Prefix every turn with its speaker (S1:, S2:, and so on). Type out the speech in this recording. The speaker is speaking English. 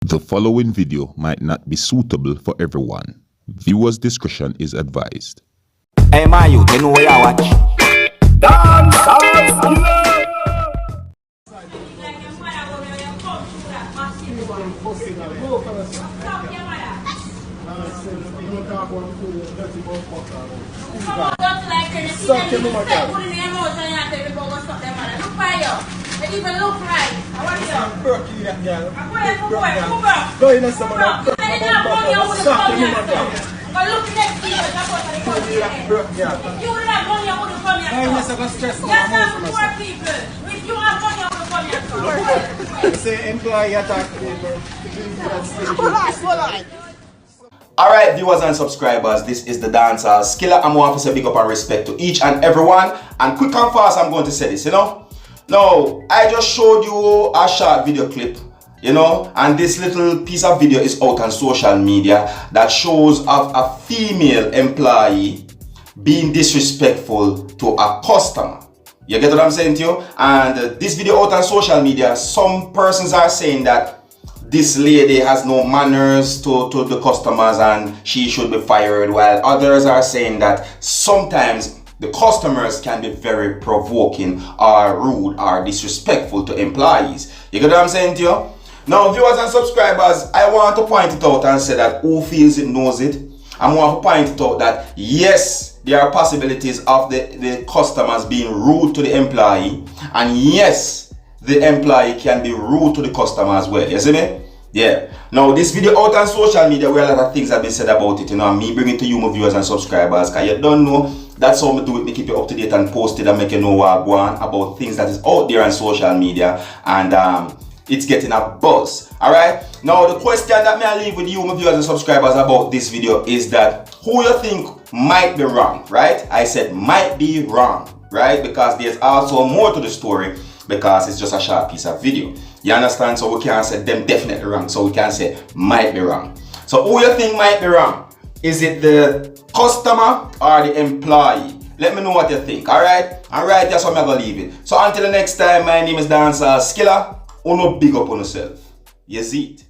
S1: The following video might not be suitable for everyone. Viewers' discretion is advised.
S2: Hey man, you know where I watch?
S3: It even look right. I want to
S4: that girl.
S3: go in some of that. Look next year. You would have money, I wouldn't come here.
S4: I'm not stressed.
S3: Yes, I'm poor people. If you have money, I wouldn't come here.
S4: Say employee attack people.
S2: Alright, viewers and subscribers, this is the Dancehall Skilla. I'm going to say big up and respect to each and everyone. And quick and fast, I'm going to say this, Now, I just showed you a short video clip, and this little piece of video is out on social media that shows of a female employee being disrespectful to a customer. You get what I'm saying to you? And this video out on social media, some persons are saying that this lady has no manners to the customers and she should be fired, while others are saying that sometimes the customers can be very provoking or rude or disrespectful to employees. You get what I'm saying to you? Now, viewers and subscribers, I want to point it out and say that who feels it knows it. I want to point it out that yes, there are possibilities of the customers being rude to the employee, and yes, the employee can be rude to the customer as well. You see me? Yeah. Now, this video out on social media where a lot of things have been said about it, and me bringing to you, my viewers and subscribers, because you don't know. That's how I do it, me keep you up to date and posted and make you know what I want about things that is out there on social media, and it's getting a buzz. Alright? Now the question that may I leave with you, my viewers and subscribers, about this video is that who you think might be wrong, right? I said might be wrong, right? Because there's also more to the story, because it's just a short piece of video. You understand? So we can't say them definitely wrong, so we can say might be wrong. So who you think might be wrong? Is it the customer or the employee? Let me know what you think, alright? Alright, that's how I'm gonna leave it. So until the next time, my name is Dancehall Skilla. Uno big up on yourself. You see it?